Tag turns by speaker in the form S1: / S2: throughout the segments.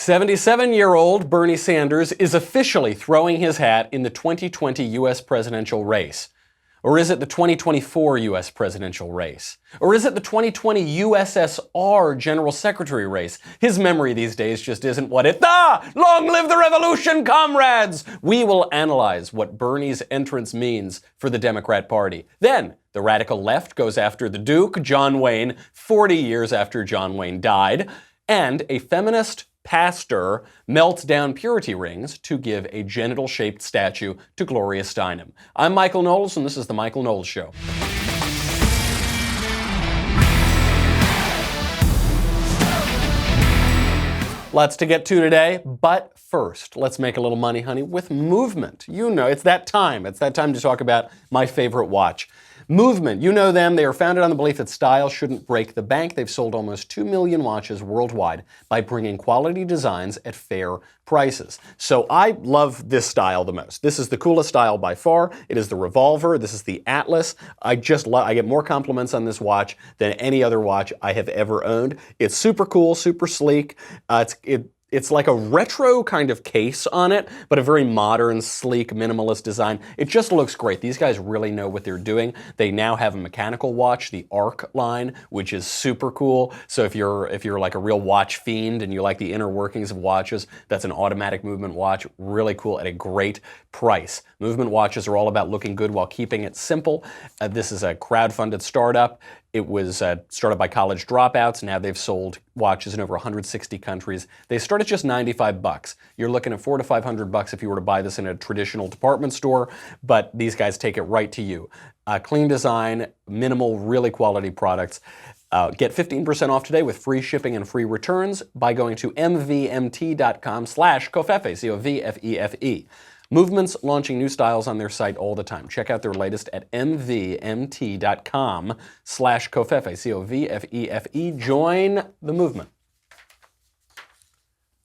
S1: 77-year-old Bernie Sanders is officially throwing his hat in the 2020 U.S. presidential race. Or is it the 2024 U.S. presidential race? Or is it the 2020 USSR General Secretary race? His memory these days just isn't what it... Long live the revolution, comrades! We will analyze what Bernie's entrance means for the Democrat Party. Then, the radical left goes after the Duke, John Wayne, 40 years after John Wayne died. And a feminist pastor melts down purity rings to give a genital-shaped statue to Gloria Steinem. I'm Michael Knowles, and this is The Michael Knowles Show. Lots to get to today, but first, let's make a little money, honey, with Movement. You know, it's that time. It's that time to talk about my favorite watch. Movement, you know them. They are founded on the belief that style shouldn't break the bank. They've sold almost 2 million watches worldwide by bringing quality designs at fair prices. So I love this style the most. This is the coolest style by far. It is the Revolver. This is the Atlas. I get more compliments on this watch than any other watch I have ever owned. It's super cool, super sleek. It's like a retro kind of case on it, but a very modern, sleek, minimalist design. It just looks great. These guys really know what they're doing. They now have a mechanical watch, the Arc line, which is super cool. So if you're like a real watch fiend and you like the inner workings of watches, that's an automatic Movement watch. Really cool at a great price. Movement watches are all about looking good while keeping it simple. This is a crowd-funded startup. It was started by college dropouts. Now they've sold watches in over 160 countries. They start at just $95. You're looking at $400 to $500 if you were to buy this in a traditional department store, but these guys take it right to you. Clean design, minimal, really quality products. Get 15% off today with free shipping and free returns by going to mvmt.com/covfefe, C-O-V-F-E-F-E. Movement's launching new styles on their site all the time. Check out their latest at mvmt.com/covfefe, C-O-V-F-E-F-E. Join the movement.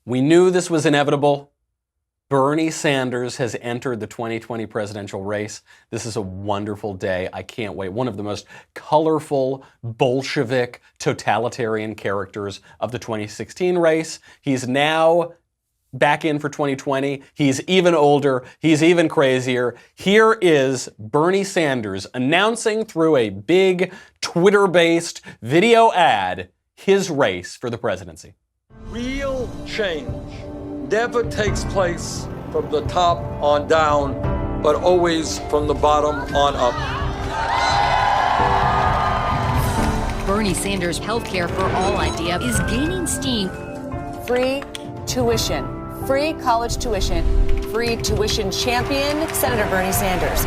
S1: We knew this was inevitable. Bernie Sanders has entered the 2020 presidential race. This is a wonderful day. I can't wait. One of the most colorful, Bolshevik, totalitarian characters of the 2016 race. He's now back in for 2020. He's even older. He's even crazier. Here is Bernie Sanders announcing through a big Twitter-based video ad his race for the presidency.
S2: Real change never takes place from the top on down, but always from the bottom on up.
S3: Bernie Sanders' healthcare for all idea is gaining steam.
S4: Free tuition. Free college tuition. Free tuition champion, Senator Bernie Sanders.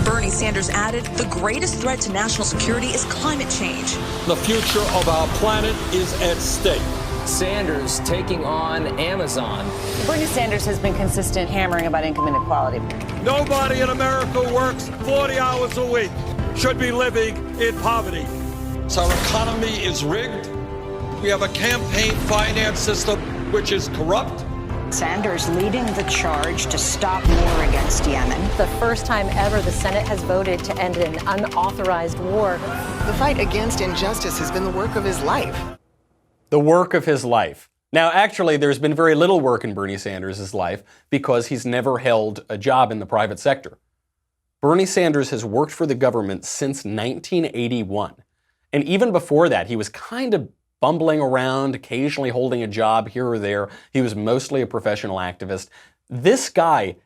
S5: Bernie Sanders added, the greatest threat to national security is climate change.
S2: The future of our planet is at stake.
S6: Sanders taking on Amazon.
S4: Bernie Sanders has been consistent hammering about income inequality.
S2: Nobody in America works 40 hours a week, should be living in poverty. So our economy is rigged. We have a campaign finance system which is corrupt.
S7: Sanders leading the charge to stop war against Yemen.
S8: The first time ever the Senate has voted to end an unauthorized war.
S9: The fight against injustice has been the work of his life.
S1: The work of his life. Now, actually, there's been very little work in Bernie Sanders' life because he's never held a job in the private sector. Bernie Sanders has worked for the government since 1981. And even before that, he was kind of bumbling around, occasionally holding a job here or there. He was mostly a professional activist. This guy,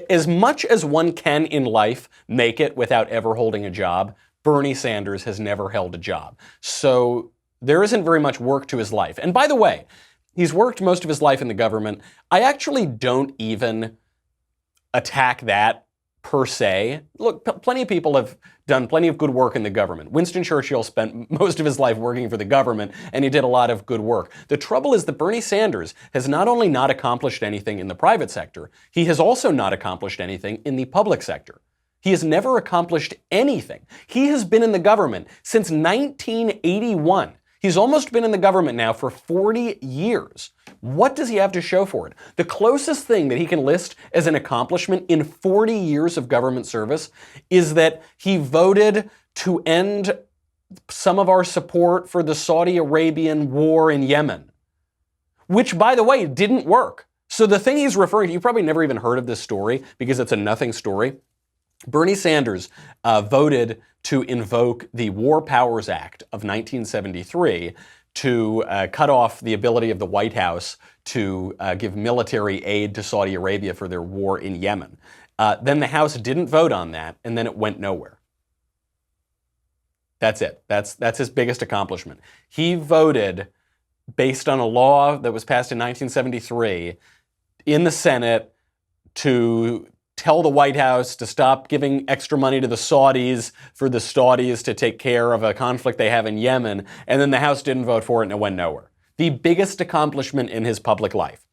S1: as much as one can in life make it without ever holding a job, Bernie Sanders has never held a job. So there isn't very much work to his life. And by the way, he's worked most of his life in the government. I actually don't even attack that per se. Look, plenty of people have done plenty of good work in the government. Winston Churchill spent most of his life working for the government, and he did a lot of good work. The trouble is that Bernie Sanders has not only not accomplished anything in the private sector, he has also not accomplished anything in the public sector. He has never accomplished anything. He has been in the government since 1981. He's almost been in the government now for 40 years. What does he have to show for it? The closest thing that he can list as an accomplishment in 40 years of government service is that he voted to end some of our support for the Saudi Arabian war in Yemen. which, by the way, didn't work. So the thing he's referring to, you probably never even heard of this story because it's a nothing story. Bernie Sanders voted to invoke the War Powers Act of 1973 to cut off the ability of the White House to give military aid to Saudi Arabia for their war in Yemen. Then the House didn't vote on that, and then it went nowhere. That's it. That's his biggest accomplishment. He voted based on a law that was passed in 1973 in the Senate to tell the White House to stop giving extra money to the Saudis for the Saudis to take care of a conflict they have in Yemen, and then the House didn't vote for it and it went nowhere. The biggest accomplishment in his public life.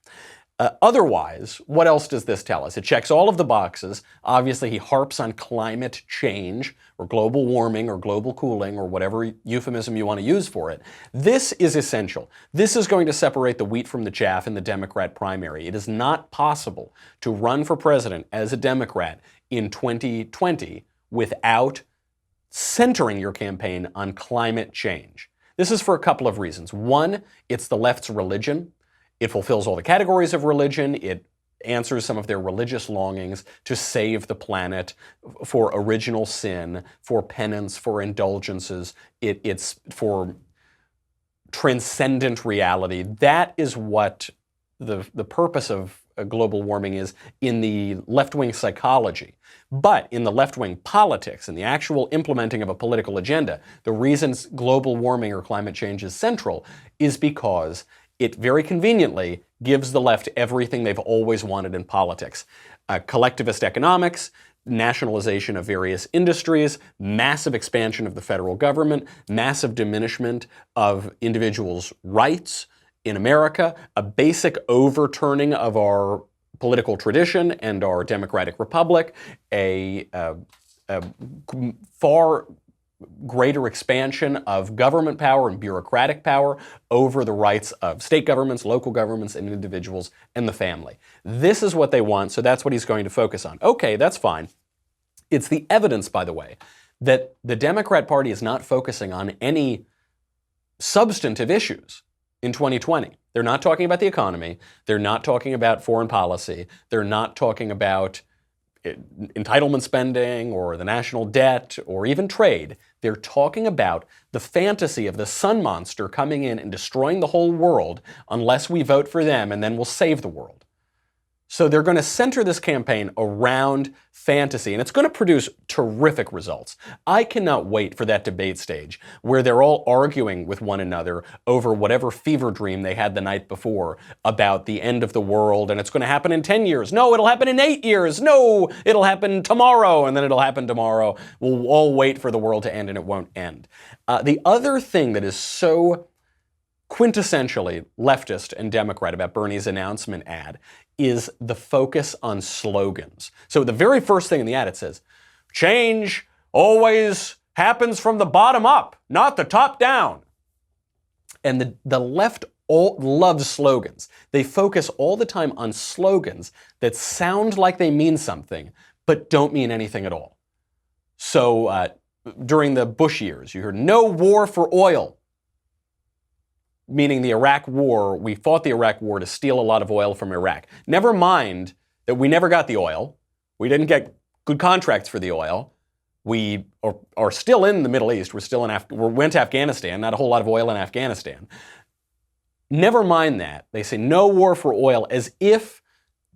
S1: Otherwise, what else does this tell us? It checks all of the boxes. Obviously, he harps on climate change or global warming or global cooling or whatever euphemism you want to use for it. This is essential. This is going to separate the wheat from the chaff in the Democrat primary. It is not possible to run for president as a Democrat in 2020 without centering your campaign on climate change. This is for a couple of reasons. One, it's the left's religion. It fulfills all the categories of religion. It answers some of their religious longings to save the planet, for original sin, for penance, for indulgences. It's for transcendent reality. That is what the purpose of global warming is in the left-wing psychology. But in the left-wing politics, in the actual implementing of a political agenda, the reasons global warming or climate change is central is because it very conveniently gives the left everything they've always wanted in politics. Collectivist economics, nationalization of various industries, massive expansion of the federal government, massive diminishment of individuals' rights in America, a basic overturning of our political tradition and our democratic republic, a far greater expansion of government power and bureaucratic power over the rights of state governments, local governments, and individuals and the family. This is what they want, so that's what he's going to focus on. Okay, that's fine. It's the evidence, by the way, that the Democrat Party is not focusing on any substantive issues in 2020. They're not talking about the economy. They're not talking about foreign policy. They're not talking about entitlement spending or the national debt or even trade. They're talking about the fantasy of the sun monster coming in and destroying the whole world unless we vote for them, and then we'll save the world. So they're going to center this campaign around fantasy, and it's going to produce terrific results. I cannot wait for that debate stage where they're all arguing with one another over whatever fever dream they had the night before about the end of the world, and it's going to happen in 10 years. No, it'll happen in 8 years. No, it'll happen tomorrow, and then it'll happen tomorrow. We'll all wait for the world to end, and it won't end. The other thing that is so quintessentially leftist and Democrat about Bernie's announcement ad is the focus on slogans. So the very first thing in the ad, it says, change always happens from the bottom up, not the top down. And the left loves slogans. They focus all the time on slogans that sound like they mean something, but don't mean anything at all. So during the Bush years, you heard no war for oil, meaning the Iraq War. We fought the Iraq War to steal a lot of oil from Iraq. Never mind that we never got the oil. We didn't get good contracts for the oil. We are still in the Middle East. We're still in we went to Afghanistan, not a whole lot of oil in Afghanistan. Never mind that. They say no war for oil as if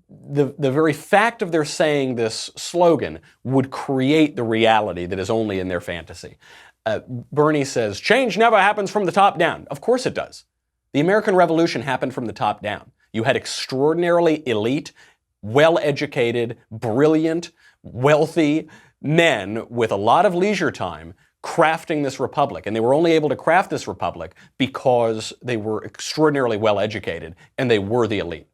S1: the very fact of their saying this slogan would create the reality that is only in their fantasy. Bernie says, change never happens from the top down. Of course it does. The American Revolution happened from the top down. You had extraordinarily elite, well-educated, brilliant, wealthy men with a lot of leisure time crafting this republic. And they were only able to craft this republic because they were extraordinarily well-educated and they were the elite.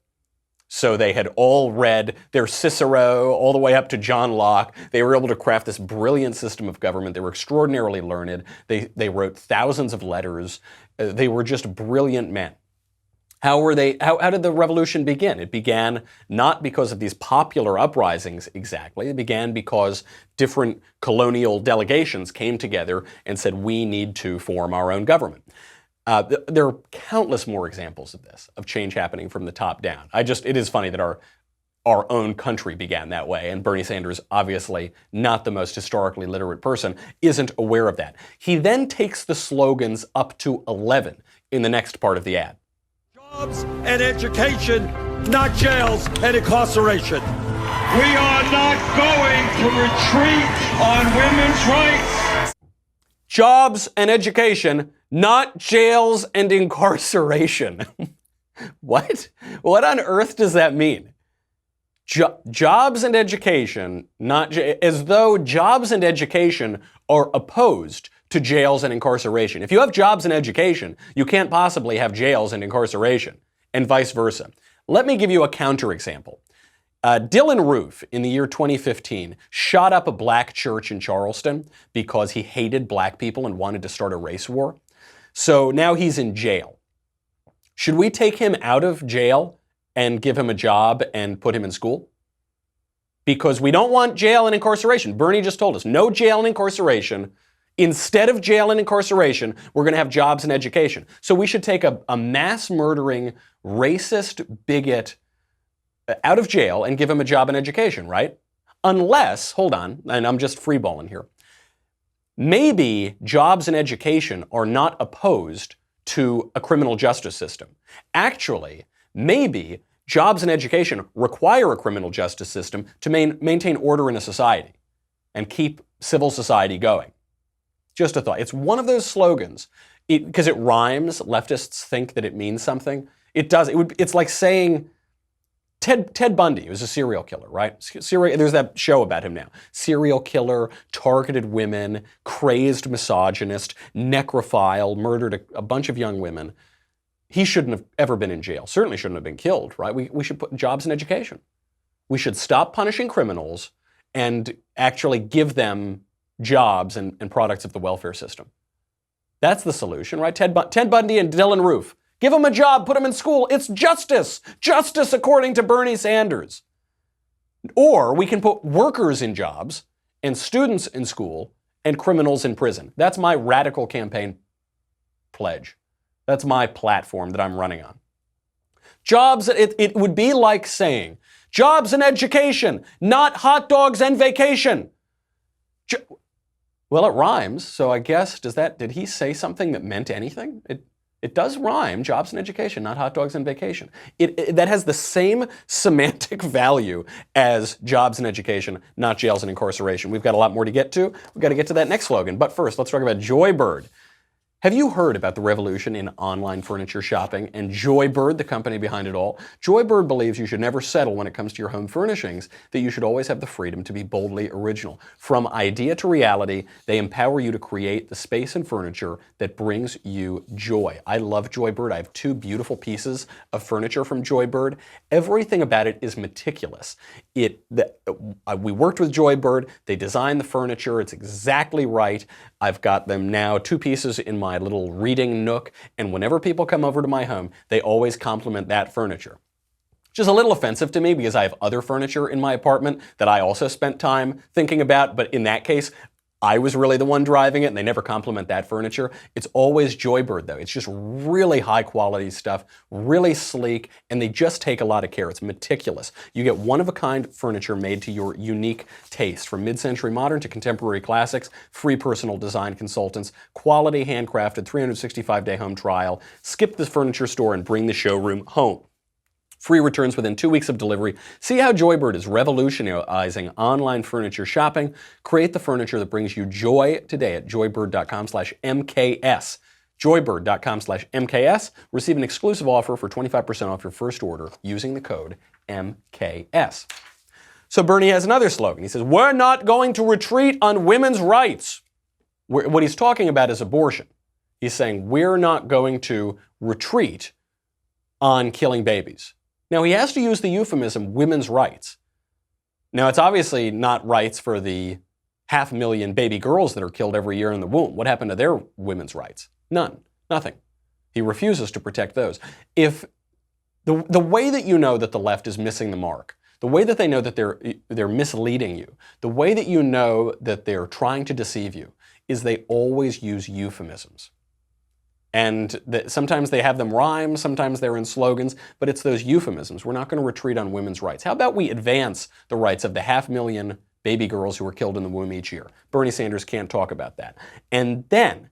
S1: So they had all read their Cicero all the way up to John Locke. They were able to craft this brilliant system of government. They were extraordinarily learned. They wrote thousands of letters. They were just brilliant men. How did the revolution begin? It began not because of these popular uprisings exactly. It began because different colonial delegations came together and said, we need to form our own government. There are countless more examples of this, of change happening from the top down. It is funny that our own country began that way, and Bernie Sanders, obviously not the most historically literate person, isn't aware of that. He then takes the slogans up to 11 in the next part of the ad.
S2: Jobs and education, not jails and incarceration. We are not going to retreat on women's rights.
S1: Jobs and education, not jails and incarceration. What? What on earth does that mean? Jobs and education, as though jobs and education are opposed to jails and incarceration. If you have jobs and education, you can't possibly have jails and incarceration, and vice versa. Let me give you a counterexample. Dylan Roof, in the year 2015, shot up a black church in Charleston because he hated black people and wanted to start a race war. So now he's in jail. Should we take him out of jail and give him a job and put him in school? Because we don't want jail and incarceration. Bernie just told us, no jail and incarceration. Instead of jail and incarceration, we're going to have jobs and education. So we should take a mass murdering, racist bigot out of jail and give him a job and education, right? Unless, hold on, and I'm just freeballing here, maybe jobs and education are not opposed to a criminal justice system. Actually, maybe jobs and education require a criminal justice system to maintain order in a society and keep civil society going. Just a thought. It's one of those slogans, because it rhymes. Leftists think that it means something. It does. It's like saying Ted Bundy was a serial killer, right? There's that show about him now. Serial killer, targeted women, crazed misogynist, necrophile, murdered a bunch of young women. He shouldn't have ever been in jail. Certainly shouldn't have been killed, right? We should put jobs and education. We should stop punishing criminals and actually give them jobs and products of the welfare system. That's the solution, right? Ted Bundy and Dylan Roof. Give them a job, put them in school. It's justice. Justice according to Bernie Sanders. Or we can put workers in jobs and students in school and criminals in prison. That's my radical campaign pledge. That's my platform that I'm running on. Jobs, it would be like saying, jobs and education, not hot dogs and vacation. Well, it rhymes, so I guess, did he say something that meant anything? It does rhyme, jobs and education, not hot dogs and vacation. That has the same semantic value as jobs and education, not jails and incarceration. We've got a lot more to get to. We've got to get to that next slogan. But first, let's talk about Joybird. Have you heard about the revolution in online furniture shopping and Joybird, the company behind it all? Joybird believes you should never settle when it comes to your home furnishings, that you should always have the freedom to be boldly original. From idea to reality, they empower you to create the space and furniture that brings you joy. I love Joybird. I have 2 beautiful pieces of furniture from Joybird. Everything about it is meticulous. We worked with Joybird. They designed the furniture. It's exactly right. I've got them now, 2 pieces in my little reading nook, and whenever people come over to my home, they always compliment that furniture. Which is a little offensive to me because I have other furniture in my apartment that I also spent time thinking about, but in that case, I was really the one driving it, and they never compliment that furniture. It's always Joybird, though. It's just really high-quality stuff, really sleek, and they just take a lot of care. It's meticulous. You get one-of-a-kind furniture made to your unique taste, from mid-century modern to contemporary classics, free personal design consultants, quality, handcrafted, 365-day home trial. Skip the furniture store and bring the showroom home. Free returns within 2 weeks of delivery. See how Joybird is revolutionizing online furniture shopping. Create the furniture that brings you joy today at joybird.com/MKS. Joybird.com/MKS. Receive an exclusive offer for 25% off your first order using the code MKS. So Bernie has another slogan. He says, we're not going to retreat on women's rights. What he's talking about is abortion. He's saying we're not going to retreat on killing babies. Now, he has to use the euphemism women's rights. Now, it's obviously not rights for the 500,000 baby girls that are killed every year in the womb. What happened to their women's rights? None. Nothing. He refuses to protect those. If the way that you know that the left is missing the mark, the way that they know that they're misleading you, the way that you know that they're trying to deceive you, is they always use euphemisms. And sometimes they have them rhyme, sometimes they're in slogans, but it's those euphemisms. We're not going to retreat on women's rights. How about we advance the rights of the 500,000 baby girls who are killed in the womb each year? Bernie Sanders can't talk about that. And then,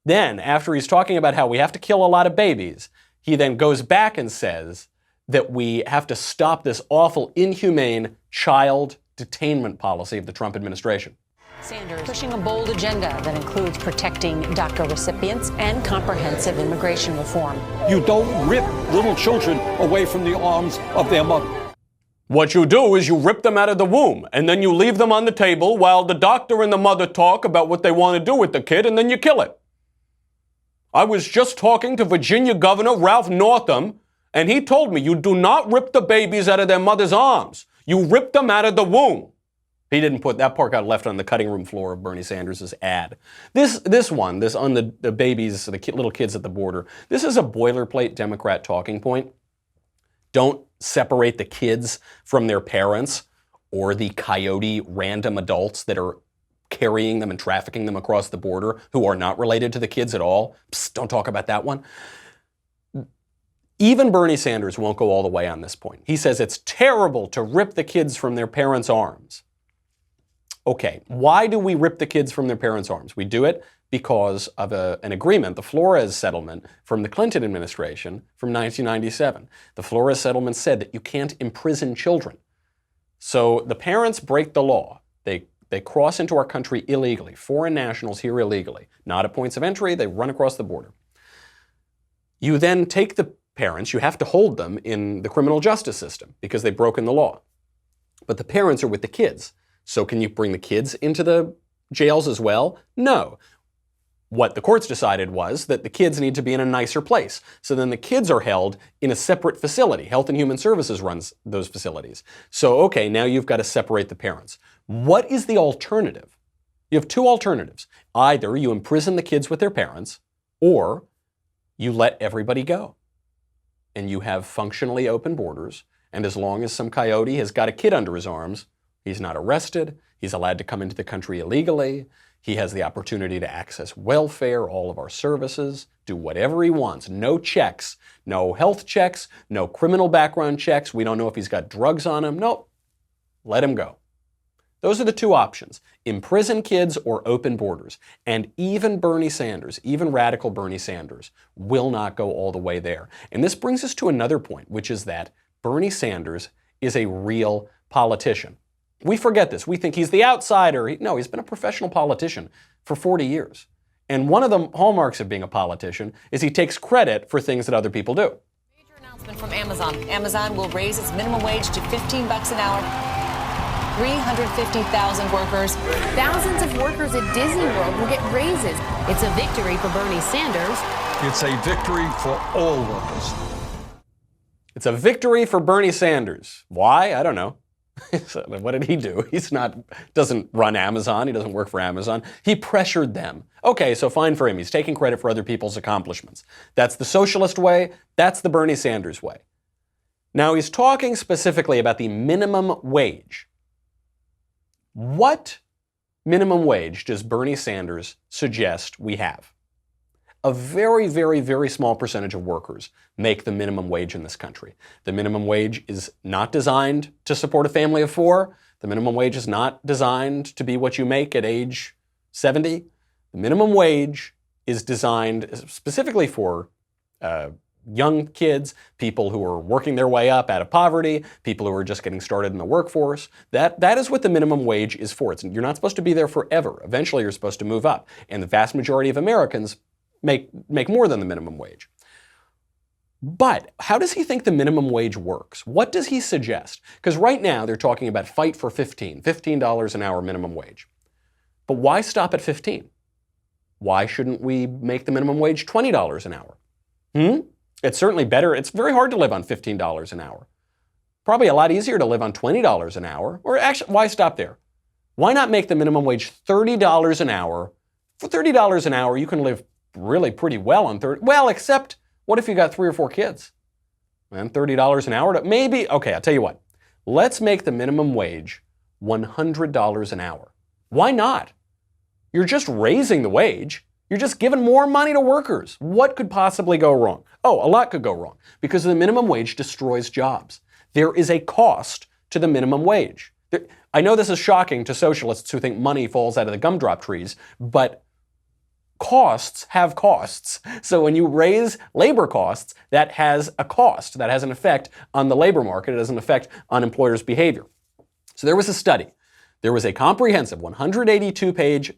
S1: after he's talking about how we have to kill a lot of babies, he then goes back and says that we have to stop this awful, inhumane child detainment policy of the Trump administration.
S8: Sanders pushing a bold agenda that includes protecting DACA recipients and comprehensive immigration reform.
S2: You don't rip little children away from the arms of their mother.
S1: What you do is you rip them out of the womb, and then you leave them on the table while the doctor and the mother talk about what they want to do with the kid, and then you kill it. I was just talking to Virginia Governor Ralph Northam, and he told me you do not rip the babies out of their mother's arms. You rip them out of the womb. He didn't put that part, got left on the cutting room floor of Bernie Sanders' ad. This one on the babies, little kids at the border, this is a boilerplate Democrat talking point. Don't separate the kids from their parents or the coyote random adults that are carrying them and trafficking them across the border who are not related to the kids at all. Psst, don't talk about that one. Even Bernie Sanders won't go all the way on this point. He says it's terrible to rip the kids from their parents' arms. Okay, why do we rip the kids from their parents' arms? We do it because of an agreement, the Flores settlement from the Clinton administration from 1997. The Flores settlement said that you can't imprison children. So the parents break the law. They cross into our country illegally. Foreign nationals here illegally. Not at points of entry, they run across the border. You then take the parents, you have to hold them in the criminal justice system because they've broken the law. But the parents are with the kids. So can you bring the kids into the jails as well? No. What the courts decided was that the kids need to be in a nicer place. So then the kids are held in a separate facility. Health and Human Services runs those facilities. So, okay, now you've got to separate the parents. What is the alternative? You have two alternatives. Either you imprison the kids with their parents, or you let everybody go. And you have functionally open borders, and as long as some coyote has got a kid under his arms, he's not arrested, he's allowed to come into the country illegally, he has the opportunity to access welfare, all of our services, do whatever he wants. No checks, no health checks, no criminal background checks. We don't know if he's got drugs on him. Nope. Let him go. Those are the two options, imprison kids or open borders. And even Bernie Sanders, even radical Bernie Sanders, will not go all the way there. And this brings us to another point, which is that Bernie Sanders is a real politician. We forget this. We think he's the outsider. No, he's been a professional politician for 40 years. And one of the hallmarks of being a politician is he takes credit for things that other people do.
S4: Major announcement from Amazon. Amazon will raise its minimum wage to $15 an hour. 350,000 workers.
S3: Thousands of workers at Disney World will get raises. It's a victory for Bernie Sanders.
S2: It's a victory for all workers.
S1: It's a victory for Bernie Sanders. Why? I don't know. What did he do? Doesn't run Amazon. He doesn't work for Amazon. He pressured them. Okay, so fine for him. He's taking credit for other people's accomplishments. That's the socialist way. That's the Bernie Sanders way. Now he's talking specifically about the minimum wage. What minimum wage does Bernie Sanders suggest we have? A very, very, very small percentage of workers make the minimum wage in this country. The minimum wage is not designed to support a family of four. The minimum wage is not designed to be what you make at age 70. The minimum wage is designed specifically for young kids, people who are working their way up out of poverty, people who are just getting started in the workforce. That is what the minimum wage is for. You're not supposed to be there forever. Eventually you're supposed to move up. And the vast majority of Americans make more than the minimum wage. But how does he think the minimum wage works? What does he suggest? Because right now they're talking about fight for $15 an hour minimum wage. But why stop at 15? Why shouldn't we make the minimum wage $20 an hour? It's certainly better. It's very hard to live on $15 an hour. Probably a lot easier to live on $20 an hour. Or actually, why stop there? Why not make the minimum wage $30 an hour? For $30 an hour, you can live really pretty well on 30. Well, except what if you got 3 or 4 kids? And $30 an hour, maybe, okay, I'll tell you what. Let's make the minimum wage $100 an hour. Why not? You're just raising the wage. You're just giving more money to workers. What could possibly go wrong? Oh, a lot could go wrong because the minimum wage destroys jobs. There is a cost to the minimum wage. I know this is shocking to socialists who think money falls out of the gumdrop trees, but costs have costs. So when you raise labor costs, that has a cost. That has an effect on the labor market. It has an effect on employers' behavior. So there was a study. There was a comprehensive 182-page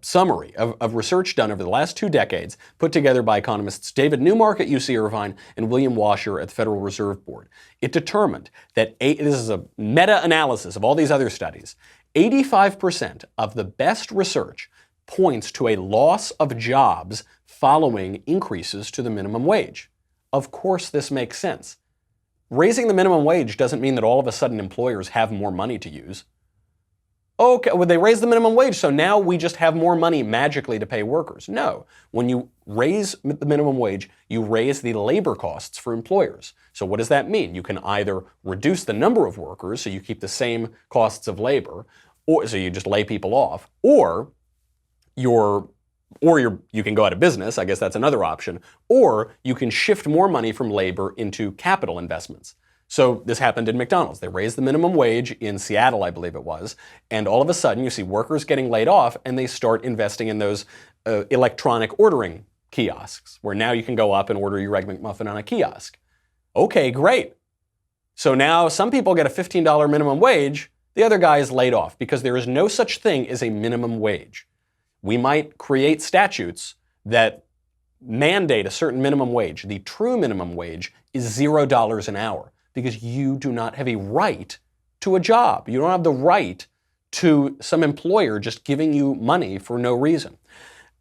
S1: summary of research done over the last 2 decades, put together by economists David Newmark at UC Irvine and William Washer at the Federal Reserve Board. It determined that, this is a meta-analysis of all these other studies, 85% of the best research points to a loss of jobs following increases to the minimum wage. Of course, this makes sense. Raising the minimum wage doesn't mean that all of a sudden employers have more money to use. Okay, well, they raise the minimum wage, so now we just have more money magically to pay workers. No. When you raise the minimum wage, you raise the labor costs for employers. So what does that mean? You can either reduce the number of workers, so you keep the same costs of labor, or so you just lay people off, or you can go out of business, I guess that's another option, or you can shift more money from labor into capital investments. So this happened in McDonald's. They raised the minimum wage in Seattle, I believe it was, and all of a sudden you see workers getting laid off and they start investing in those electronic ordering kiosks, where now you can go up and order your Egg McMuffin on a kiosk. Okay, great. So now some people get a $15 minimum wage, the other guy is laid off because there is no such thing as a minimum wage. We might create statutes that mandate a certain minimum wage. The true minimum wage is $0 an hour because you do not have a right to a job. You don't have the right to some employer just giving you money for no reason.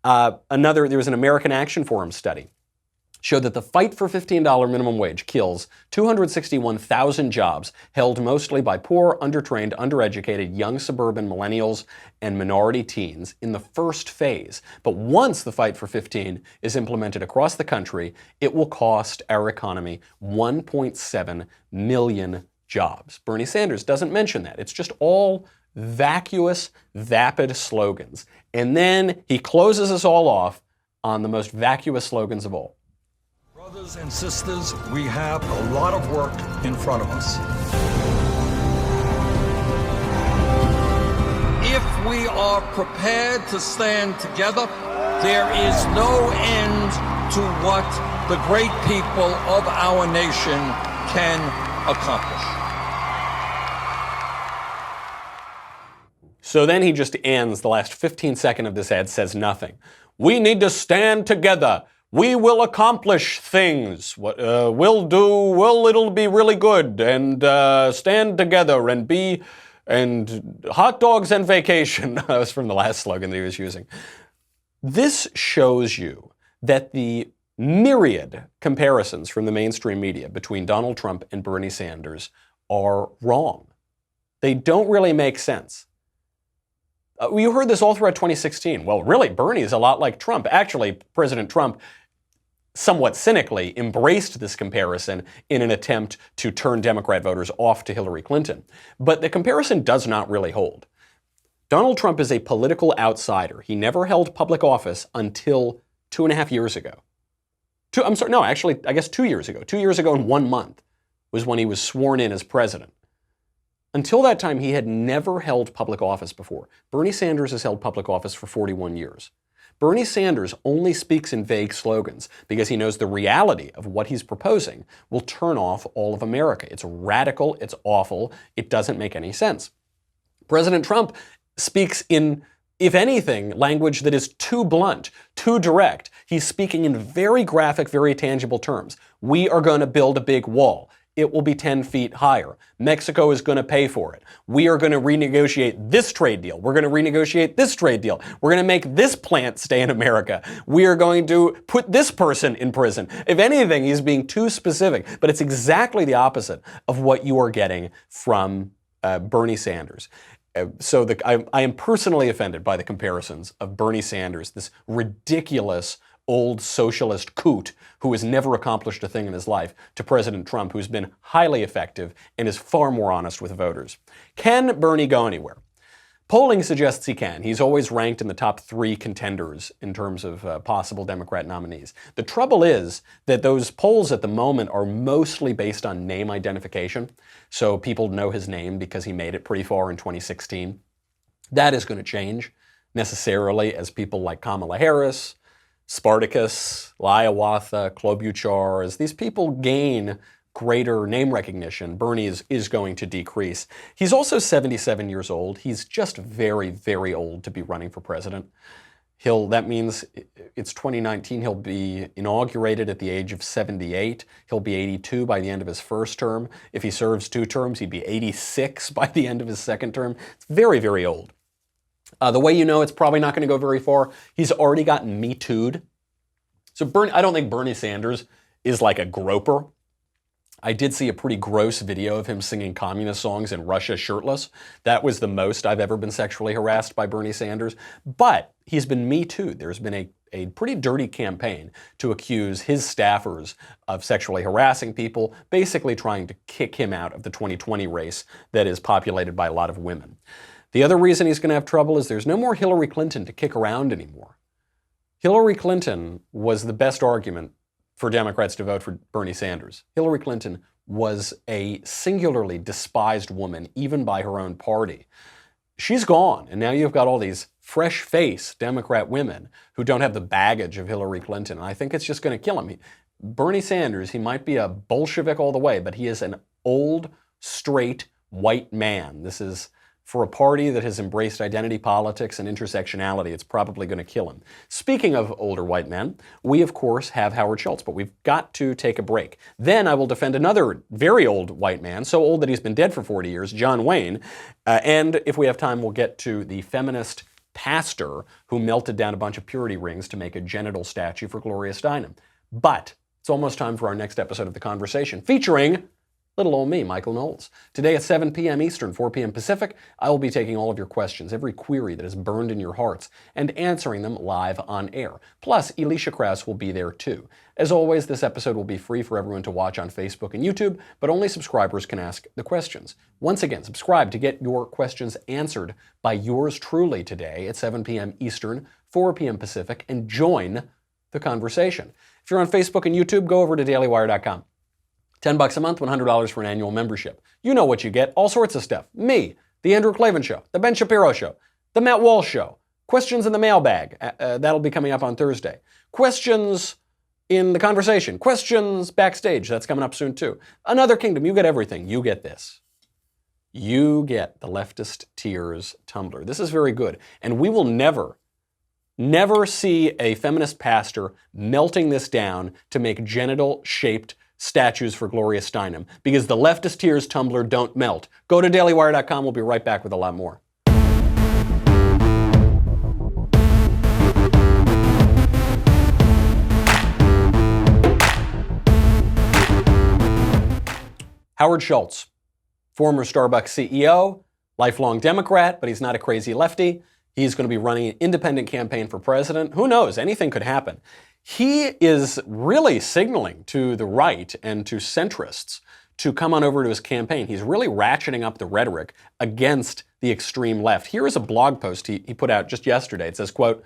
S1: There was an American Action Forum study showed that the fight for $15 minimum wage kills 261,000 jobs held mostly by poor, undertrained, undereducated, young suburban millennials and minority teens in the first phase. But once the fight for 15 is implemented across the country, it will cost our economy 1.7 million jobs. Bernie Sanders doesn't mention that. It's just all vacuous, vapid slogans. And then he closes us all off on the most vacuous slogans of all.
S2: Brothers and sisters, we have a lot of work in front of us. If we are prepared to stand together, there is no end to what the great people of our nation can accomplish.
S1: So then he just ends the last 15 seconds of this ad, says nothing. We need to stand together. We will accomplish things. It'll be really good, and stand together and hot dogs and vacation. That was from the last slogan that he was using. This shows you that the myriad comparisons from the mainstream media between Donald Trump and Bernie Sanders are wrong. They don't really make sense. You heard this all throughout 2016. Well, really, Bernie is a lot like Trump. Actually, President Trump somewhat cynically embraced this comparison in an attempt to turn Democrat voters off to Hillary Clinton. But the comparison does not really hold. Donald Trump is a political outsider. He never held public office until 2.5 years ago. I guess 2 years ago. 2 years ago and 1 month was when he was sworn in as president. Until that time, he had never held public office before. Bernie Sanders has held public office for 41 years. Bernie Sanders only speaks in vague slogans because he knows the reality of what he's proposing will turn off all of America. It's radical, it's awful, it doesn't make any sense. President Trump speaks in, if anything, language that is too blunt, too direct. He's speaking in very graphic, very tangible terms. We are going to build a big wall. It will be 10 feet higher. Mexico is going to pay for it. We are going to renegotiate this trade deal. We're going to renegotiate this trade deal. We're going to make this plant stay in America. We are going to put this person in prison. If anything, he's being too specific. But it's exactly the opposite of what you are getting from Bernie Sanders. I am personally offended by the comparisons of Bernie Sanders, this ridiculous old socialist coot who has never accomplished a thing in his life, to President Trump, who's been highly effective and is far more honest with voters. Can Bernie go anywhere? Polling suggests he can. He's always ranked in the top 3 contenders in terms of possible Democrat nominees. The trouble is that those polls at the moment are mostly based on name identification. So people know his name because he made it pretty far in 2016. That is going to change necessarily as people like Kamala Harris, Spartacus, Hiawatha, Klobuchar, as these people gain greater name recognition, Bernie is going to decrease. He's also 77 years old. He's just very, very old to be running for president. That means it's 2019. He'll be inaugurated at the age of 78. He'll be 82 by the end of his first term. If he serves 2 terms, he'd be 86 by the end of his second term. It's very, very old. The way you know it's probably not going to go very far, he's already gotten Me Too'd. So I don't think Bernie Sanders is like a groper. I did see a pretty gross video of him singing communist songs in Russia shirtless. That was the most I've ever been sexually harassed by Bernie Sanders. But he's been Me Too'd. There's been a pretty dirty campaign to accuse his staffers of sexually harassing people, basically trying to kick him out of the 2020 race that is populated by a lot of women. The other reason he's going to have trouble is there's no more Hillary Clinton to kick around anymore. Hillary Clinton was the best argument for Democrats to vote for Bernie Sanders. Hillary Clinton was a singularly despised woman, even by her own party. She's gone, and now you've got all these fresh-faced Democrat women who don't have the baggage of Hillary Clinton. And I think it's just going to kill him. Bernie Sanders, he might be a Bolshevik all the way, but he is an old, straight, white man. This is, for a party that has embraced identity politics and intersectionality, it's probably going to kill him. Speaking of older white men, we of course have Howard Schultz, but we've got to take a break. Then I will defend another very old white man, so old that he's been dead for 40 years, John Wayne. And if we have time, we'll get to the feminist pastor who melted down a bunch of purity rings to make a genital statue for Gloria Steinem. But it's almost time for our next episode of The Conversation, featuring little old me, Michael Knowles. Today at 7 p.m. Eastern, 4 p.m. Pacific, I will be taking all of your questions, every query that is burned in your hearts, and answering them live on air. Plus, Elisha Krauss will be there too. As always, this episode will be free for everyone to watch on Facebook and YouTube, but only subscribers can ask the questions. Once again, subscribe to get your questions answered by yours truly today at 7 p.m. Eastern, 4 p.m. Pacific, and join the conversation. If you're on Facebook and YouTube, go over to dailywire.com. $10 a month, $100 for an annual membership. You know what you get, all sorts of stuff. Me, The Andrew Klavan Show, The Ben Shapiro Show, The Matt Walsh Show, questions in the mailbag. That'll be coming up on Thursday. Questions in the conversation, questions backstage. That's coming up soon too. Another Kingdom, you get everything. You get this. You get the Leftist Tears tumbler. This is very good. And we will never see a feminist pastor melting this down to make genital-shaped statues for Gloria Steinem, because the Leftist Tears tumbler don't melt. Go to dailywire.com. We'll be right back with a lot more. Howard Schultz, former Starbucks CEO, lifelong Democrat, but he's not a crazy lefty. He's going to be running an independent campaign for president. Who knows? Anything could happen. He is really signaling to the right and to centrists to come on over to his campaign. He's really ratcheting up the rhetoric against the extreme left. Here is a blog post he put out just yesterday. It says, quote,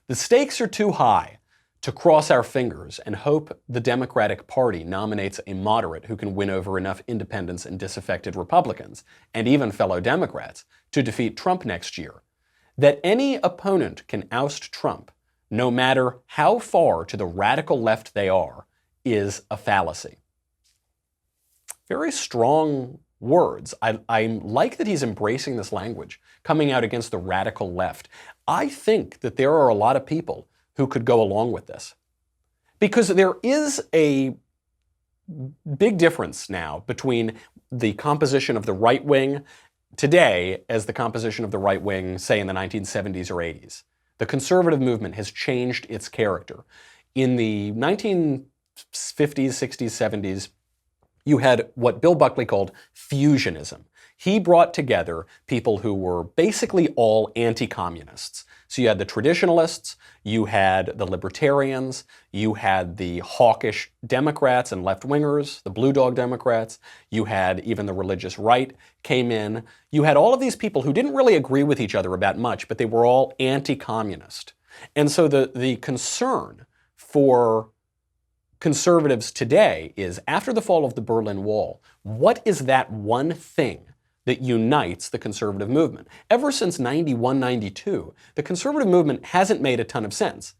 S1: "The stakes are too high to cross our fingers and hope the Democratic Party nominates a moderate who can win over enough independents and disaffected Republicans, and even fellow Democrats, to defeat Trump next year. That any opponent can oust Trump, no matter how far to the radical left they are, is a fallacy." Very strong words. I like that he's embracing this language, coming out against the radical left. I think that there are a lot of people who could go along with this, because there is a big difference now between the composition of the right wing today as the composition of the right wing, say, in the 1970s or 80s. The conservative movement has changed its character. In the 1950s, 60s, 70s, you had what Bill Buckley called fusionism. He brought together people who were basically all anti-communists. So you had the traditionalists, you had the libertarians, you had the hawkish Democrats and left-wingers, the blue dog Democrats, you had even the religious right came in. You had all of these people who didn't really agree with each other about much, but they were all anti-communist. And so the concern for conservatives today is, after the fall of the Berlin Wall, what is that one thing that unites the conservative movement? Ever since 91, 92, the conservative movement hasn't made a ton of sense.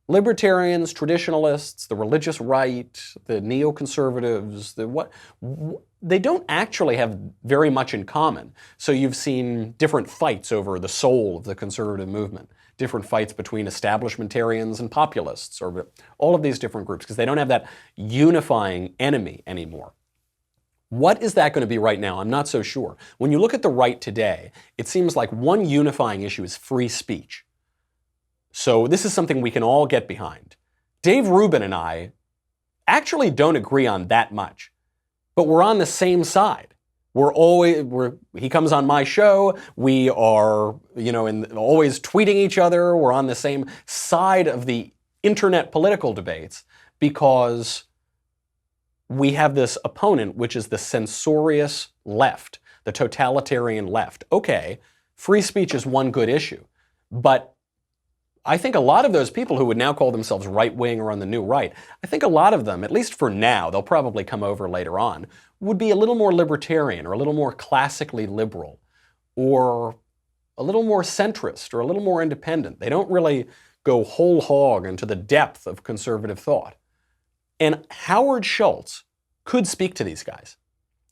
S1: Libertarians, traditionalists, the religious right, the neoconservatives, they don't actually have very much in common. So you've seen different fights over the soul of the conservative movement, different fights between establishmentarians and populists, or all of these different groups, because they don't have that unifying enemy anymore. What is that going to be right now? I'm not so sure. When you look at the right today, it seems like one unifying issue is free speech. So this is something we can all get behind. Dave Rubin and I actually don't agree on that much, but we're on the same side. He comes on my show, we are, always tweeting each other, we're on the same side of the internet political debates, because we have this opponent, which is the censorious left, the totalitarian left. Okay, free speech is one good issue, but I think a lot of those people who would now call themselves right-wing or on the new right, I think a lot of them, at least for now, they'll probably come over later on, would be a little more libertarian or a little more classically liberal or a little more centrist or a little more independent. They don't really go whole hog into the depth of conservative thought. And Howard Schultz could speak to these guys.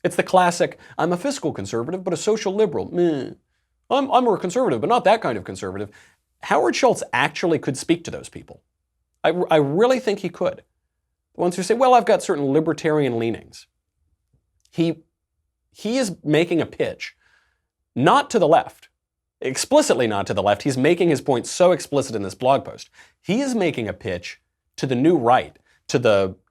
S1: It's the classic, I'm a fiscal conservative, but a social liberal. Meh. I'm a conservative, but not that kind of conservative. Howard Schultz actually could speak to those people. I really think he could. The ones who say, well, I've got certain libertarian leanings. He is making a pitch, not to the left, explicitly not to the left. He's making his point so explicit in this blog post. He is making a pitch to the new right, to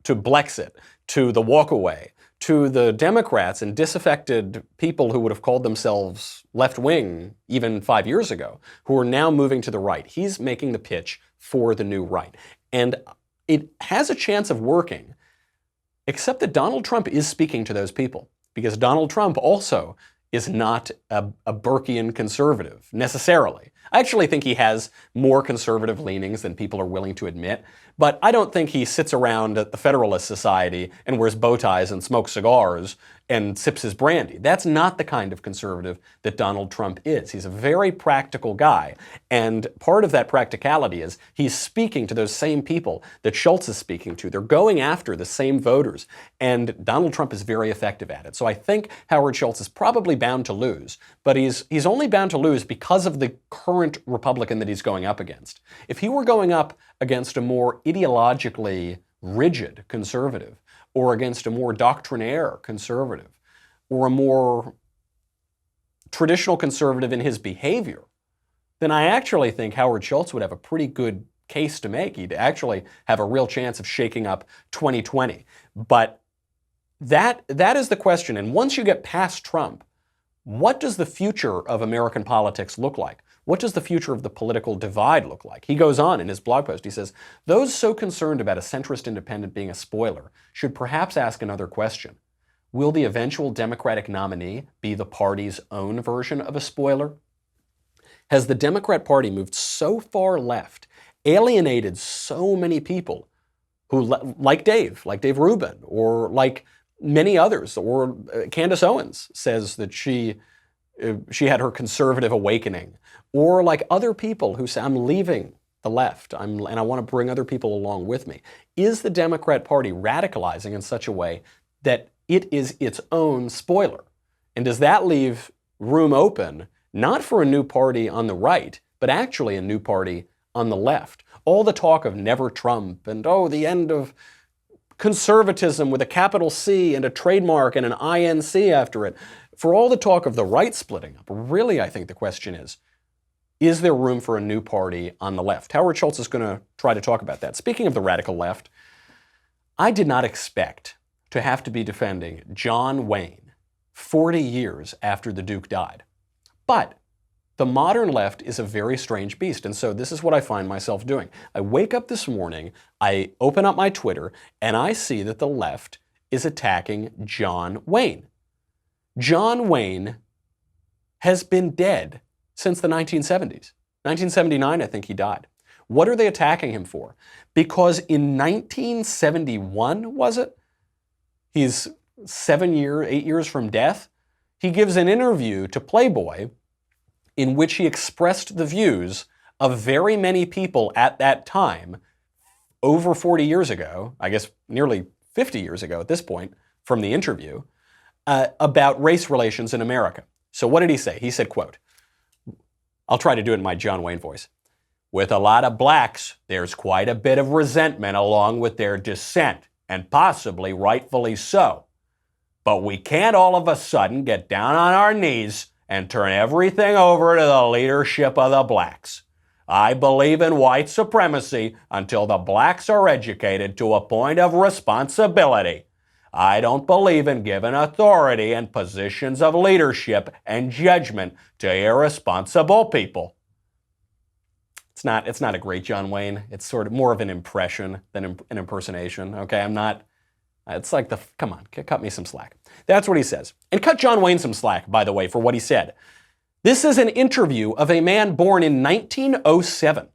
S1: Blexit, to the walkaway, to the Democrats and disaffected people who would have called themselves left-wing even 5 years ago, who are now moving to the right. He's making the pitch for the new right. And it has a chance of working, except that Donald Trump is speaking to those people, because Donald Trump also is not a Burkean conservative, necessarily. I actually think he has more conservative leanings than people are willing to admit, but I don't think he sits around at the Federalist Society and wears bow ties and smokes cigars and sips his brandy. That's not the kind of conservative that Donald Trump is. He's a very practical guy, and part of that practicality is he's speaking to those same people that Schultz is speaking to. They're going after the same voters, and Donald Trump is very effective at it. So I think Howard Schultz is probably bound to lose, but he's only bound to lose because of the current Republican that he's going up against. If he were going up against a more ideologically rigid conservative, or against a more doctrinaire conservative, or a more traditional conservative in his behavior, then I actually think Howard Schultz would have a pretty good case to make. He'd actually have a real chance of shaking up 2020. But that is the question. And once you get past Trump, what does the future of American politics look like? What does the future of the political divide look like? He goes on in his blog post, he says, those so concerned about a centrist independent being a spoiler should perhaps ask another question. Will the eventual Democratic nominee be the party's own version of a spoiler? Has the Democrat Party moved so far left, alienated so many people who, like Dave Rubin, or like many others, or Candace Owens says that she had her conservative awakening, or like other people who say, I'm leaving the left, and I want to bring other people along with me. Is the Democrat Party radicalizing in such a way that it is its own spoiler? And does that leave room open, not for a new party on the right, but actually a new party on the left? All the talk of never Trump and, the end of conservatism with a capital C and a trademark and an INC after it. For all the talk of the right splitting up, really I think the question is there room for a new party on the left? Howard Schultz is going to try to talk about that. Speaking of the radical left, I did not expect to have to be defending John Wayne 40 years after the Duke died. But the modern left is a very strange beast, and so this is what I find myself doing. I wake up this morning, I open up my Twitter, and I see that the left is attacking John Wayne. John Wayne has been dead since the 1970s. 1979, I think he died. What are they attacking him for? Because in 1971, was it? He's 8 years from death. He gives an interview to Playboy in which he expressed the views of very many people at that time, over 40 years ago, I guess nearly 50 years ago at this point, from the interview, about race relations in America. So what did he say? He said, quote, I'll try to do it in my John Wayne voice. With a lot of blacks, there's quite a bit of resentment along with their dissent, and possibly rightfully so. But we can't all of a sudden get down on our knees and turn everything over to the leadership of the blacks. I believe in white supremacy until the blacks are educated to a point of responsibility. I don't believe in giving authority and positions of leadership and judgment to irresponsible people. It's not a great John Wayne. It's sort of more of an impression than an impersonation. Okay, it's like come on, cut me some slack. That's what he says. And cut John Wayne some slack, by the way, for what he said. This is an interview of a man born in 1907,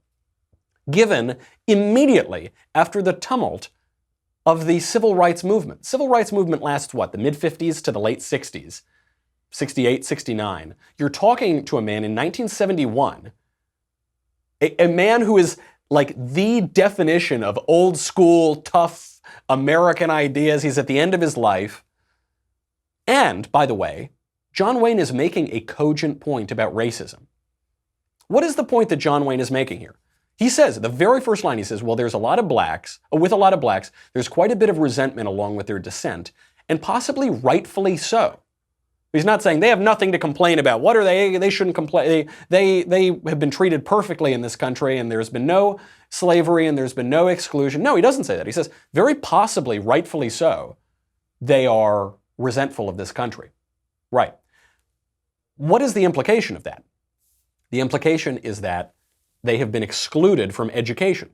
S1: given immediately after the tumult of the civil rights movement. Civil rights movement lasts what, the mid-50s to the late 60s, 68, 69. You're talking to a man in 1971, a man who is like the definition of old school, tough American ideas. He's at the end of his life. And, by the way, John Wayne is making a cogent point about racism. What is the point that John Wayne is making here? He says, the very first line, he says, well, with a lot of blacks, there's quite a bit of resentment along with their dissent, and possibly rightfully so. He's not saying they have nothing to complain about. What are they? They shouldn't complain. They have been treated perfectly in this country, and there's been no slavery, and there's been no exclusion. No, he doesn't say that. He says, very possibly, rightfully so, they are resentful of this country. Right. What is the implication of that? The implication is that they have been excluded from education.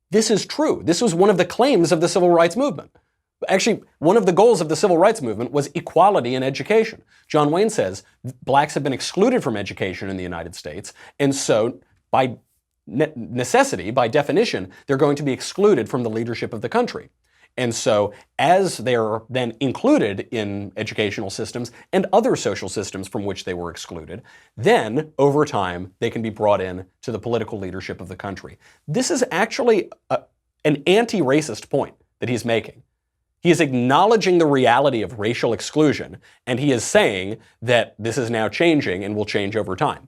S1: This is true. This was one of the claims of the civil rights movement. Actually, one of the goals of the civil rights movement was equality in education. John Wayne says blacks have been excluded from education in the United States, and so by necessity, by definition, they're going to be excluded from the leadership of the country. And so as they're then included in educational systems and other social systems from which they were excluded, then over time they can be brought in to the political leadership of the country. This is actually an anti-racist point that he's making. He is acknowledging the reality of racial exclusion, and he is saying that this is now changing and will change over time.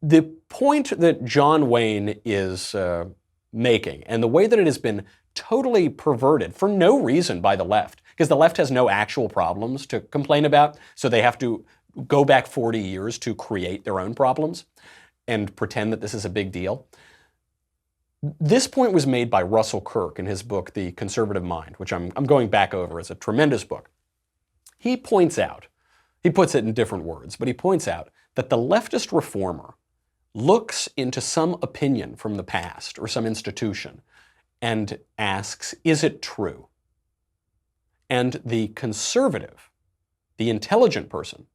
S1: The point that John Wayne is making, and the way that it has been totally perverted for no reason by the left, because the left has no actual problems to complain about, so they have to go back 40 years to create their own problems and pretend that this is a big deal. This point was made by Russell Kirk in his book, The Conservative Mind, which I'm going back over. It's a tremendous book. He points out, he puts it in different words, but he points out that the leftist reformer looks into some opinion from the past or some institution and asks, is it true? And the conservative, the intelligent person,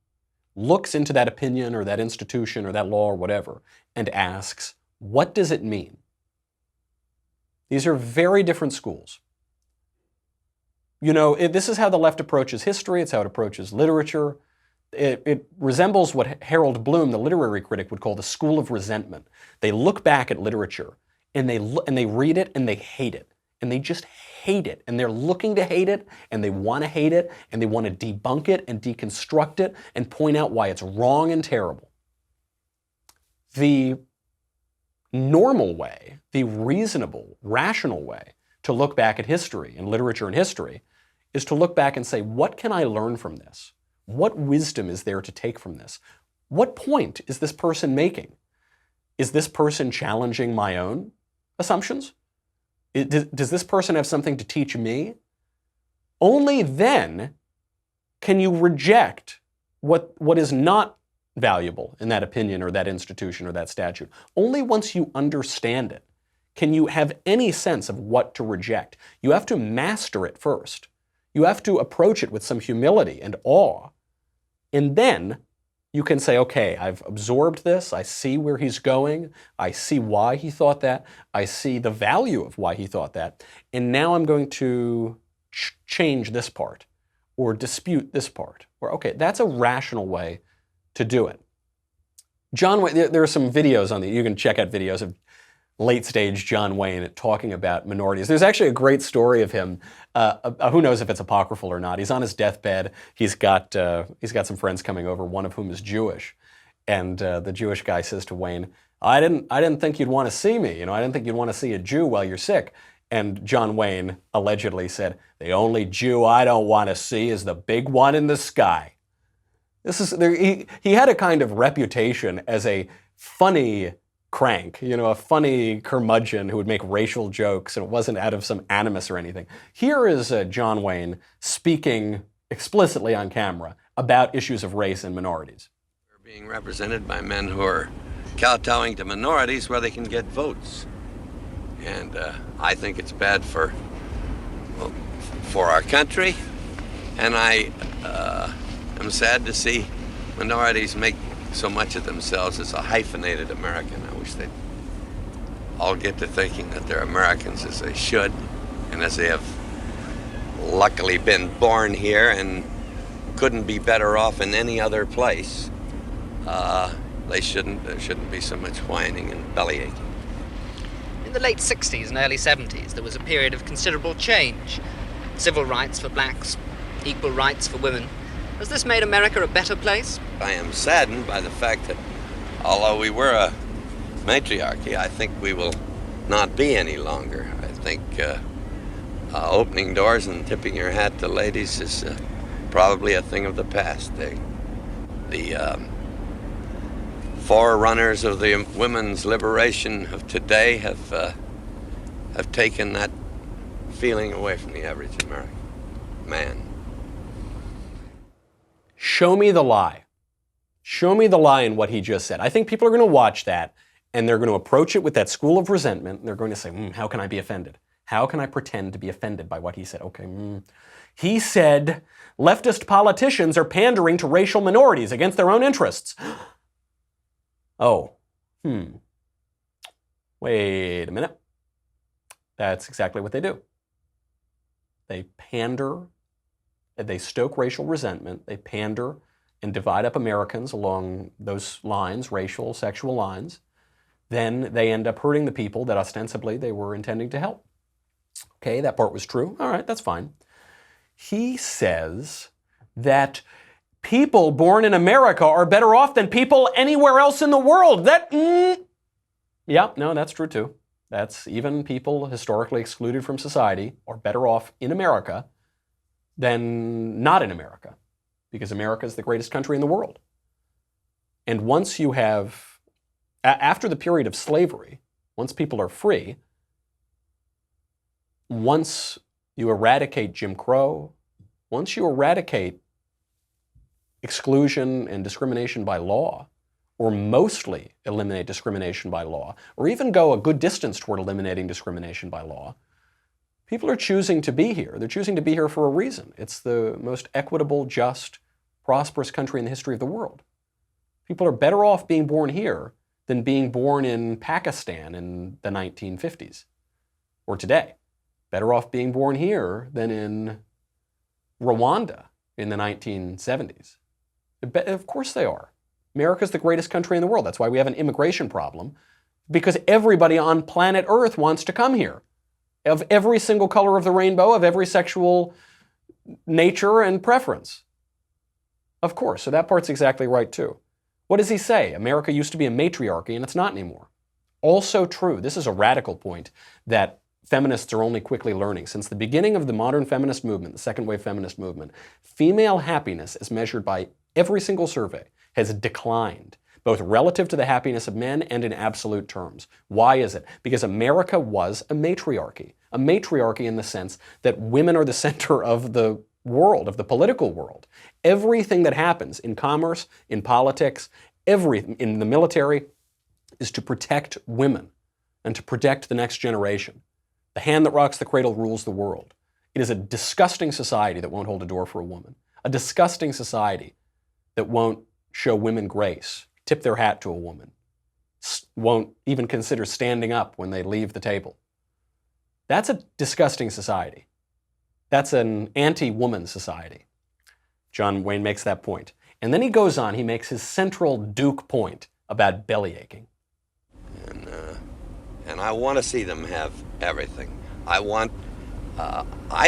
S1: looks into that opinion or that institution or that law or whatever and asks, what does it mean? These are very different schools. You know, this is how the left approaches history. It's how it approaches literature. It resembles what Harold Bloom, the literary critic, would call the school of resentment. They look back at literature and they read it and they hate it. And they just hate it. And they're looking to hate it and they want to hate it and they want to debunk it and deconstruct it and point out why it's wrong and terrible. The normal way, the reasonable, rational way to look back at history and literature and history is to look back and say, what can I learn from this? What wisdom is there to take from this? What point is this person making? Is this person challenging my own assumptions? Does this person have something to teach me? Only then can you reject what is not valuable in that opinion or that institution or that statute? Only once you understand it can you have any sense of what to reject. You have to master it first. You have to approach it with some humility and awe. And then you can say, okay, I've absorbed this. I see where he's going. I see why he thought that. I see the value of why he thought that. And now I'm going to change this part or dispute this part. Or, okay, that's a rational way to do it. John Wayne, there are some videos on you can check out videos of late-stage John Wayne talking about minorities. There's actually a great story of him. Who knows if it's apocryphal or not. He's on his deathbed. He's got some friends coming over, one of whom is Jewish. And the Jewish guy says to Wayne, I didn't think you'd want to see me. I didn't think you'd want to see a Jew while you're sick. And John Wayne allegedly said, the only Jew I don't want to see is the big one in the sky. He had a kind of reputation as a funny crank, a funny curmudgeon who would make racial jokes, and it wasn't out of some animus or anything. Here is John Wayne speaking explicitly on camera about issues of race and minorities.
S10: We're being represented by men who are kowtowing to minorities where they can get votes. And I think it's bad for our country, and I am sad to see minorities make so much of themselves as a hyphenated American. I wish they'd all get to thinking that they're Americans as they should, and as they have luckily been born here and couldn't be better off in any other place. There shouldn't be so much whining and bellyaching.
S11: In the late 60s and early 70s, there was a period of considerable change. Civil rights for blacks, equal rights for women. Has this made America a better place?
S10: I am saddened by the fact that although we were a matriarchy, I think we will not be any longer. I think opening doors and tipping your hat to ladies is probably a thing of the past. The forerunners of the women's liberation of today have taken that feeling away from the average American man.
S1: Show me the lie. Show me the lie in what he just said. I think people are going to watch that, and they're going to approach it with that school of resentment, and they're going to say, how can I be offended? How can I pretend to be offended by what he said? Okay, He said leftist politicians are pandering to racial minorities against their own interests. Wait a minute. That's exactly what they do. They pander, they stoke racial resentment, they pander and divide up Americans along those lines, racial, sexual lines. Then they end up hurting the people that ostensibly they were intending to help. Okay, that part was true. All right, that's fine. He says that people born in America are better off than people anywhere else in the world. Yeah, no, that's true too. That's even people historically excluded from society are better off in America than not in America, because America is the greatest country in the world. And once you have, after the period of slavery, once people are free, once you eradicate Jim Crow, once you eradicate exclusion and discrimination by law, or mostly eliminate discrimination by law, or even go a good distance toward eliminating discrimination by law, people are choosing to be here. They're choosing to be here for a reason. It's the most equitable, just, prosperous country in the history of the world. People are better off being born here than being born in Pakistan in the 1950s, or today. Better off being born here than in Rwanda in the 1970s. Of course they are. America's the greatest country in the world. That's why we have an immigration problem, because everybody on planet Earth wants to come here, of every single color of the rainbow, of every sexual nature and preference. Of course, so that part's exactly right too. What does he say? America used to be a matriarchy and it's not anymore. Also true. This is a radical point that feminists are only quickly learning. Since the beginning of the modern feminist movement, the second wave feminist movement, female happiness, as measured by every single survey, has declined, both relative to the happiness of men and in absolute terms. Why is it? Because America was a matriarchy in the sense that women are the center of the world, of the political world. Everything that happens in commerce, in politics, in the military, is to protect women and to protect the next generation. The hand that rocks the cradle rules the world. It is a disgusting society that won't hold a door for a woman. A disgusting society that won't show women grace, tip their hat to a woman, won't even consider standing up when they leave the table. That's a disgusting society. That's an anti-woman society. John Wayne makes that point. And then he goes on, he makes his central Duke point about belly aching.
S10: And I want to see them have everything. I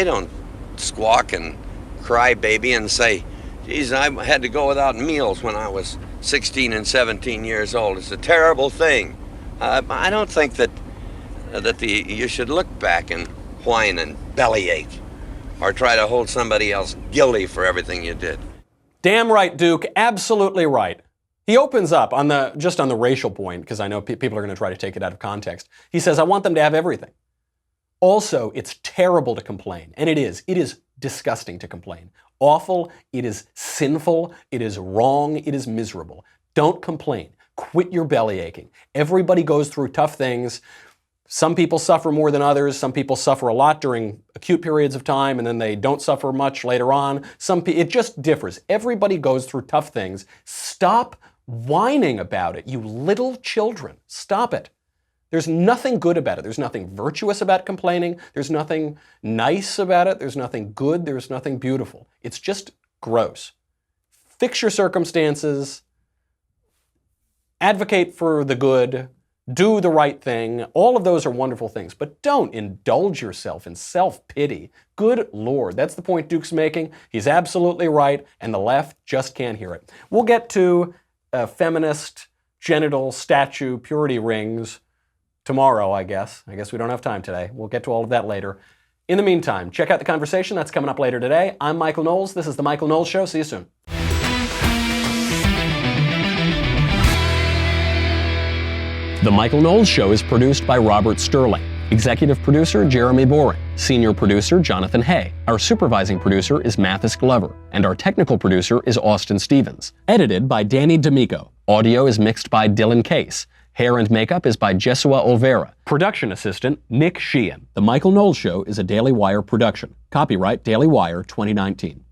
S10: don't squawk and cry baby and say, geez, I had to go without meals when I was 16 and 17 years old. It's a terrible thing. I don't think that you should look back and whine and bellyache or try to hold somebody else guilty for everything you did.
S1: Damn right, Duke. Absolutely right. He opens up just on the racial point, because I know people are going to try to take it out of context. He says, I want them to have everything. Also, it's terrible to complain. And it is. It is disgusting to complain. Awful. It is sinful. It is wrong. It is miserable. Don't complain. Quit your belly aching. Everybody goes through tough things. Some people suffer more than others. Some people suffer a lot during acute periods of time, and then they don't suffer much later on. It just differs. Everybody goes through tough things. Stop whining about it, you little children. Stop it. There's nothing good about it. There's nothing virtuous about complaining. There's nothing nice about it. There's nothing good. There's nothing beautiful. It's just gross. Fix your circumstances. Advocate for the good. Do the right thing. All of those are wonderful things, but don't indulge yourself in self-pity. Good Lord, that's the point Duke's making. He's absolutely right, and the left just can't hear it. We'll get to feminist genital statue purity rings tomorrow, I guess. I guess we don't have time today. We'll get to all of that later. In the meantime, check out the conversation that's coming up later today. I'm Michael Knowles. This is The Michael Knowles Show. See you soon. The Michael Knowles Show is produced by Robert Sterling. Executive producer, Jeremy Boring. Senior producer, Jonathan Hay. Our supervising producer is Mathis Glover. And our technical producer is Austin Stevens. Edited by Danny D'Amico. Audio is mixed by Dylan Case. Hair and makeup is by Jesua Olvera. Production assistant, Nick Sheehan. The Michael Knowles Show is a Daily Wire production. Copyright Daily Wire 2019.